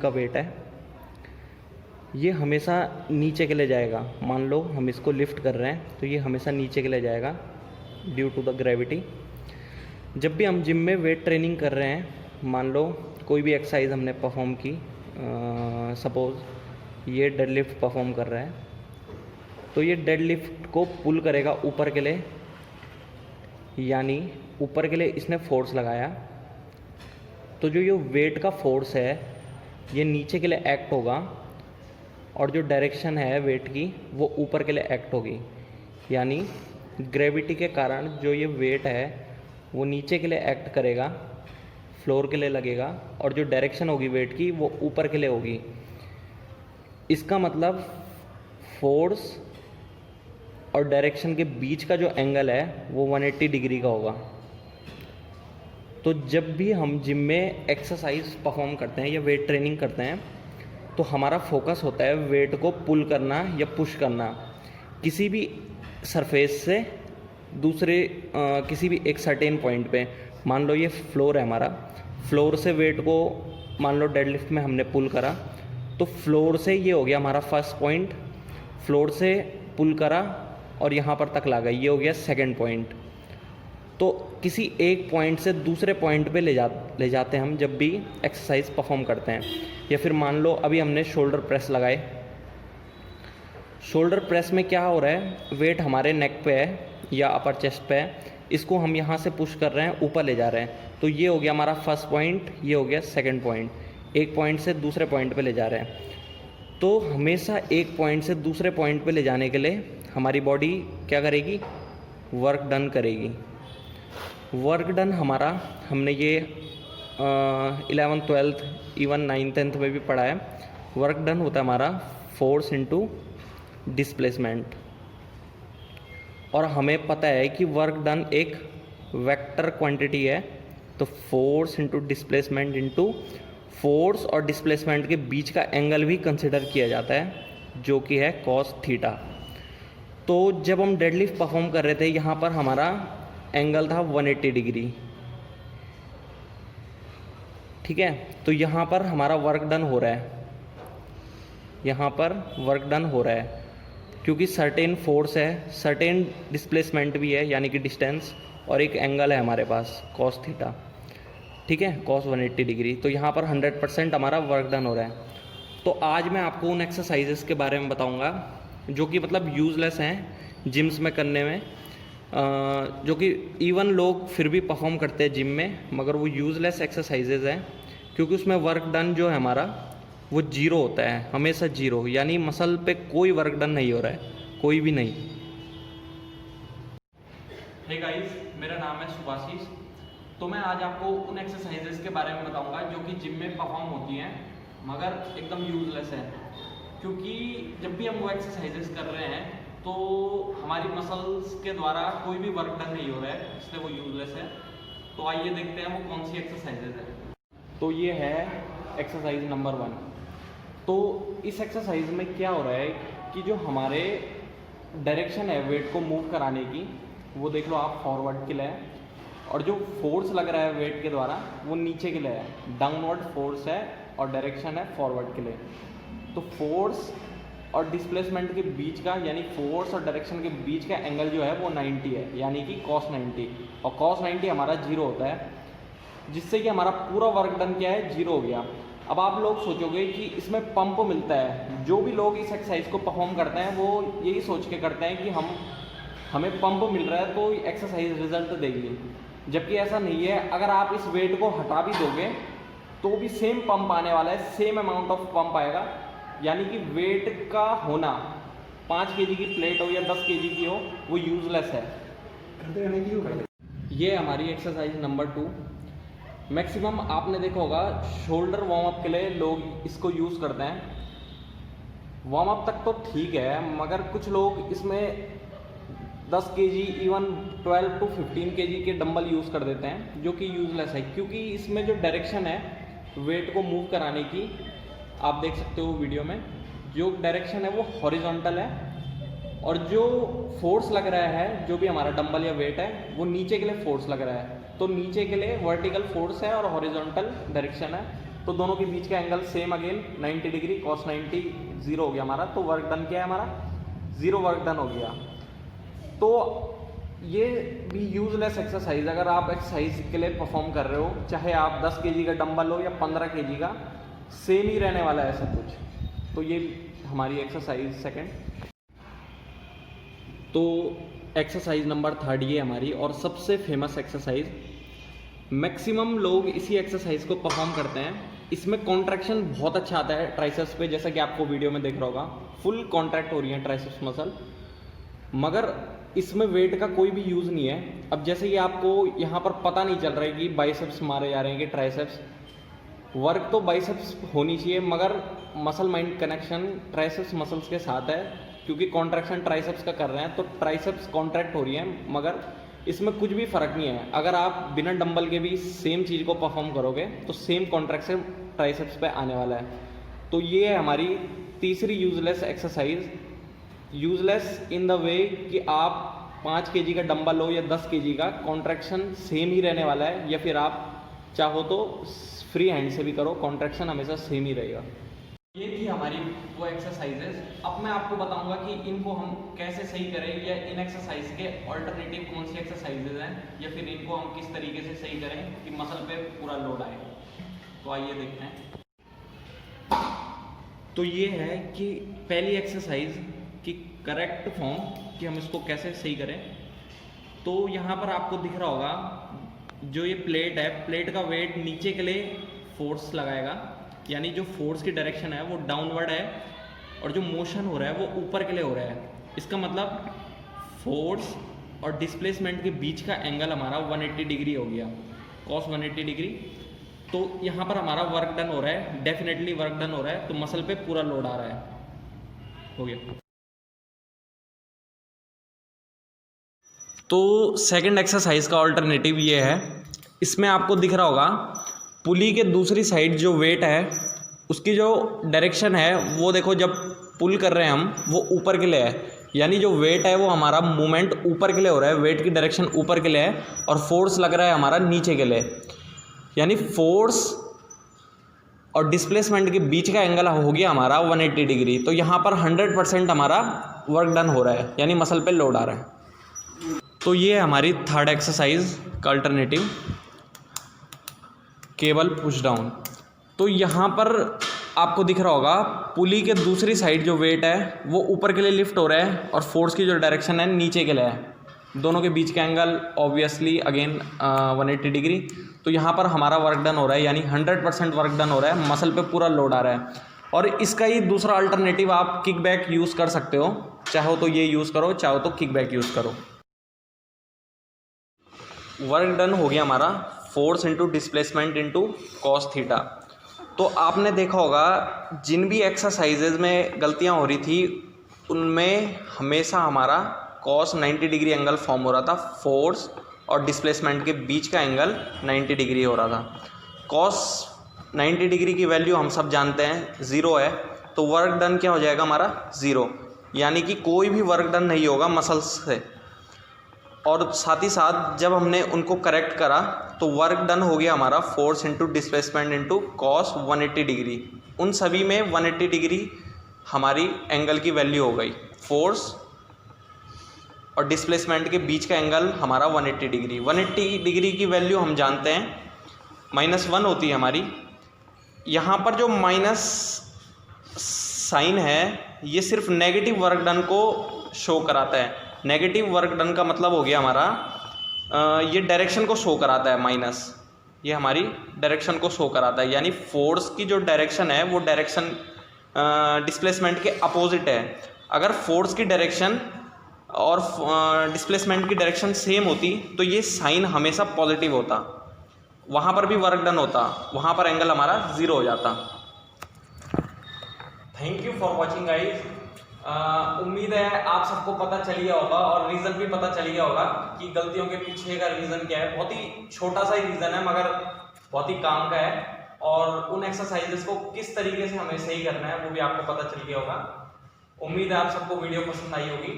का वेट है, ये हमेशा नीचे के लिए जाएगा। मान लो हम इसको लिफ्ट कर रहे हैं तो ये हमेशा नीचे के लिए जाएगा ड्यू टू द ग्रेविटी। जब भी हम जिम में वेट ट्रेनिंग कर रहे हैं, मान लो कोई भी एक्सरसाइज हमने परफॉर्म की, सपोज़ ये डेडलिफ्ट परफॉर्म कर रहा है, तो ये डेडलिफ्ट को पुल करेगा ऊपर के लिए, यानी ऊपर के लिए इसने फोर्स लगाया, तो जो ये वेट का फोर्स है ये नीचे के लिए एक्ट होगा और जो डायरेक्शन है वेट की वो ऊपर के लिए एक्ट होगी। यानी ग्रेविटी के कारण जो ये वेट है वो नीचे के लिए एक्ट करेगा, फ्लोर के लिए लगेगा, और जो डायरेक्शन होगी वेट की वो ऊपर के लिए होगी। इसका मतलब फोर्स और डायरेक्शन के बीच का जो एंगल है वो 180 डिग्री का होगा। तो जब भी हम जिम में एक्सरसाइज परफॉर्म करते हैं या वेट ट्रेनिंग करते हैं तो हमारा फोकस होता है वेट को पुल करना या पुश करना किसी भी सरफेस से दूसरे किसी भी एक सर्टेन पॉइंट पे। मान लो ये फ्लोर है हमारा, फ्लोर से वेट को मान लो डेडलिफ्ट में हमने पुल करा, तो फ्लोर से ये हो गया हमारा फर्स्ट पॉइंट, फ्लोर से पुल करा और यहाँ पर तक ला गया, ये हो गया सेकंड पॉइंट। तो किसी एक पॉइंट से दूसरे पॉइंट पे ले जाते हैं हम जब भी एक्सरसाइज परफॉर्म करते हैं। या फिर मान लो अभी हमने शोल्डर प्रेस लगाए, शोल्डर प्रेस में क्या हो रहा है, वेट हमारे नेक पे है या अपर चेस्ट पे है, इसको हम यहाँ से पुश कर रहे हैं, ऊपर ले जा रहे हैं, तो ये हो गया हमारा फर्स्ट पॉइंट, ये हो गया सेकंड पॉइंट, एक पॉइंट से दूसरे पॉइंट पे ले जा रहे हैं। तो हमेशा एक पॉइंट से दूसरे पॉइंट पे ले जाने के लिए हमारी बॉडी क्या करेगी, वर्क डन करेगी। वर्क डन हमारा, हमने ये 11th 12th even 9th 10th में भी पढ़ा है, वर्क डन होता है हमारा फोर्स इनटू डिस्प्लेसमेंट। और हमें पता है कि वर्क डन एक वेक्टर क्वांटिटी है, तो force into displacement into force और डिस्प्लेसमेंट के बीच का एंगल भी कंसिडर किया जाता है, जो कि है कॉस थीटा। तो जब हम डेडलिफ्ट परफॉर्म कर रहे थे, यहाँ पर हमारा एंगल था 180 डिग्री, ठीक है। तो यहाँ पर हमारा वर्क डन हो रहा है, यहाँ पर वर्क डन हो रहा है क्योंकि सर्टेन फोर्स है, सर्टेन डिस्प्लेसमेंट भी है यानी कि डिस्टेंस, और एक एंगल है हमारे पास कॉस थीटा, ठीक है, कॉस 180 डिग्री। तो यहाँ पर 100% हमारा वर्क डन हो रहा है। तो आज मैं आपको उन एक्सरसाइजेस के बारे में बताऊँगा जो कि मतलब यूज़लेस हैं जिम्स में करने में, जो कि इवन लोग फिर भी परफॉर्म करते हैं जिम में, मगर वो यूज़लेस एक्सरसाइजेज हैं क्योंकि उसमें वर्क डन जो है हमारा वो जीरो होता है, हमेशा जीरो, यानी मसल पे कोई वर्क डन नहीं हो रहा है, कोई भी नहीं। हे गाइस, मेरा नाम है सुभाशीष। तो मैं आज आपको उन एक्सरसाइजेस के बारे में बताऊंगा जो कि जिम में परफॉर्म होती हैं मगर एकदम यूज़लेस है, क्योंकि जब भी हम वो एक्सरसाइजेस कर रहे हैं तो हमारी मसल्स के द्वारा कोई भी वर्क डन नहीं हो रहा है, इसलिए वो यूज़लेस है। तो आइए देखते हैं वो कौन सी एक्सरसाइजेज है। तो ये है एक्सरसाइज नंबर 1। तो इस एक्सरसाइज में क्या हो रहा है कि जो हमारे डायरेक्शन है वेट को मूव कराने की, वो देख लो आप फॉरवर्ड के लिए है, और जो फोर्स लग रहा है वेट के द्वारा वो नीचे के लिए है, डाउनवर्ड फोर्स है और डायरेक्शन है फॉरवर्ड के लिए। तो फोर्स और डिस्प्लेसमेंट के बीच का, यानी फोर्स और डायरेक्शन के बीच का एंगल जो है वो 90 है, यानी कि cos 90, और cos 90 हमारा जीरो होता है, जिससे कि हमारा पूरा वर्क डन क्या है, जीरो हो गया। अब आप लोग सोचोगे कि इसमें पंप मिलता है, जो भी लोग इस एक्सरसाइज को परफॉर्म करते हैं वो यही सोच के करते हैं कि हमें पंप मिल रहा है तो एक्सरसाइज रिजल्ट देगी, जबकि ऐसा नहीं है। अगर आप इस वेट को हटा भी दोगे तो भी सेम पंप आने वाला है, सेम अमाउंट ऑफ पंप आएगा, यानी कि वेट का होना 5 kg की प्लेट हो या 10 kg की हो, वो यूजलेस है। ये हमारी एक्सरसाइज नंबर 2। मैक्सिमम आपने देखा होगा शोल्डर वार्म अप के लिए लोग इसको यूज़ करते हैं। वार्म अप तक तो ठीक है, मगर कुछ लोग इसमें 10 kg इवन 12 to 15 kg के डंबल यूज़ कर देते हैं, जो कि यूजलेस है, क्योंकि इसमें जो डायरेक्शन है वेट को मूव कराने की, आप देख सकते हो वीडियो में, जो डायरेक्शन है वो हॉरिजॉन्टल है, और जो फोर्स लग रहा है, जो भी हमारा डंबल या वेट है, वो नीचे के लिए फोर्स लग रहा है। तो नीचे के लिए वर्टिकल फोर्स है और हॉरिजॉन्टल डायरेक्शन है, तो दोनों के बीच का angle same again 90 degree, cos 90 zero हो गया हमारा। तो वर्क डन क्या है हमारा, जीरो वर्क डन हो गया। तो ये भी यूजलेस एक्सरसाइज, अगर आप एक्सरसाइज के लिए परफॉर्म कर रहे हो, चाहे आप 10 kg का डंबल हो या 15 kg का, सेम ही रहने वाला है सब कुछ। तो ये हमारी एक्सरसाइज सेकंड। तो एक्सरसाइज नंबर थर्ड ये हमारी और सबसे फेमस एक्सरसाइज, मैक्सिमम लोग इसी एक्सरसाइज को परफॉर्म करते हैं। इसमें कॉन्ट्रैक्शन बहुत अच्छा आता है ट्राइसेप्स पे, जैसा कि आपको वीडियो में देख रहा होगा, फुल कॉन्ट्रैक्ट हो रही है ट्राइसेप्स मसल, मगर इसमें वेट का कोई भी यूज़ नहीं है। अब जैसे कि आपको यहाँ पर पता नहीं चल रहा है कि बाइसेप्स मारे जा रहे हैं कि ट्राइसेप्स, वर्क तो बाइसेप्स होनी चाहिए, मगर muscle mind connection triceps muscles के साथ है, क्योंकि कॉन्ट्रैक्शन ट्राइसेप्स का कर रहे हैं तो ट्राइसेप्स कॉन्ट्रैक्ट हो रही है, मगर इसमें कुछ भी फ़र्क नहीं है। अगर आप बिना डंबल के भी सेम चीज़ को परफॉर्म करोगे तो सेम कॉन्ट्रैक्शन ट्राइसेप्स पे आने वाला है। तो ये है हमारी तीसरी useless exercise. Useless in the way कि आप 5 kg का डंबल हो या 10 kg का, कॉन्ट्रैक्शन सेम ही रहने वाला है, या फिर आप चाहो तो फ्री हैंड से भी करो, कॉन्ट्रैक्शन हमेशा सेम ही रहेगा। ये थी हमारी वो एक्सरसाइजेज। अब मैं आपको बताऊंगा कि इनको हम कैसे सही करें, या इन एक्सरसाइज के ऑल्टरनेटिव कौन सी एक्सरसाइजेज हैं, या फिर इनको हम किस तरीके से सही करें कि मसल पे पूरा लोड आए। तो आइए देखते हैं। तो ये है कि पहली एक्सरसाइज की करेक्ट फॉर्म कि हम इसको कैसे सही करें। तो यहाँ पर आपको दिख रहा होगा जो ये प्लेट है, प्लेट का वेट नीचे के लिए फोर्स लगाएगा, यानी जो फोर्स की डायरेक्शन है वो डाउनवर्ड है, और जो मोशन हो रहा है वो ऊपर के लिए हो रहा है। इसका मतलब फोर्स और डिस्प्लेसमेंट के बीच का एंगल हमारा 180 डिग्री हो गया, cos 180 डिग्री। तो यहाँ पर हमारा वर्क डन हो रहा है, डेफिनेटली वर्क डन हो रहा है, तो मसल पे पूरा लोड आ रहा है, हो गया। तो सेकंड एक्सरसाइज का ऑल्टरनेटिव ये है, इसमें आपको दिख रहा होगा पुली के दूसरी साइड जो वेट है उसकी जो डायरेक्शन है वो देखो, जब पुल कर रहे हैं हम वो ऊपर के लिए है, यानी जो वेट है वो हमारा मूवमेंट ऊपर के लिए हो रहा है, वेट की डायरेक्शन ऊपर के लिए है, और फोर्स लग रहा है हमारा नीचे के लिए, यानी फोर्स और डिस्प्लेसमेंट के बीच का एंगल हो गया हमारा 180 डिग्री। तो यहाँ पर 100% हमारा वर्क डन हो रहा है, यानी मसल पे लोड आ रहा है। तो ये है हमारी थर्ड एक्सरसाइज का अल्टरनेटिव, केबल पुश डाउन। तो यहाँ पर आपको दिख रहा होगा पुली के दूसरी साइड जो वेट है वो ऊपर के लिए लिफ्ट हो रहा है, और फोर्स की जो डायरेक्शन है नीचे के लिए है। दोनों के बीच का एंगल ऑब्वियसली अगेन 180 डिग्री। तो यहाँ पर हमारा वर्क डन हो रहा है, यानी 100% वर्क डन हो रहा है, मसल पे पूरा लोड आ रहा है। और इसका ही दूसरा अल्टरनेटिव आप किक बैक यूज़ कर सकते हो, चाहो तो ये यूज़ करो, चाहो तो किक बैक यूज़ करो। वर्क डन हो गया हमारा force into displacement into cos theta. तो आपने देखा होगा जिन भी एक्सरसाइजेज में गलतियां हो रही थी उनमें हमेशा हमारा कॉस 90 डिग्री एंगल फॉर्म हो रहा था, फोर्स और डिस्प्लेसमेंट के बीच का एंगल 90 डिग्री हो रहा था। कॉस 90 डिग्री की वैल्यू हम सब जानते हैं 0 है, तो वर्क डन क्या हो जाएगा हमारा 0, यानी कि कोई भी वर्क डन नहीं होगा मसल्स से। और साथ ही साथ जब हमने उनको करेक्ट करा तो वर्क डन हो गया हमारा force into displacement into cos 180 degree. उन सभी में 180 डिग्री हमारी एंगल की वैल्यू हो गई, फोर्स और डिस्प्लेसमेंट के बीच का एंगल हमारा 180 डिग्री। 180 डिग्री की वैल्यू हम जानते हैं -1 होती है हमारी। यहाँ पर जो माइनस साइन है ये सिर्फ नेगेटिव वर्क डन को शो कराता है। नेगेटिव वर्क डन का मतलब हो गया हमारा ये डायरेक्शन को शो कराता है, माइनस ये हमारी डायरेक्शन को शो कराता है, यानी फोर्स की जो डायरेक्शन है वो डायरेक्शन डिस्प्लेसमेंट के अपोजिट है। अगर फोर्स की डायरेक्शन और डिस्प्लेसमेंट की डायरेक्शन सेम होती तो ये साइन हमेशा पॉजिटिव होता, वहाँ पर भी वर्क डन होता, वहाँ पर एंगल हमारा 0 हो जाता। Thank you for watching guys. उम्मीद है आप सबको पता चल गया होगा और रीज़न भी पता चल गया होगा कि गलतियों के पीछे का रीज़न क्या है। बहुत ही छोटा सा ही रीज़न है मगर बहुत ही काम का है, और उन एक्सरसाइजेस को किस तरीके से हमें सही करना है वो भी आपको पता चल गया होगा। उम्मीद है आप सबको वीडियो पसंद आई होगी,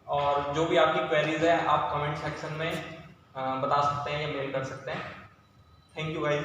और जो भी आपकी क्वेरीज है आप कमेंट सेक्शन में बता सकते हैं या मेल कर सकते हैं। Thank you guys.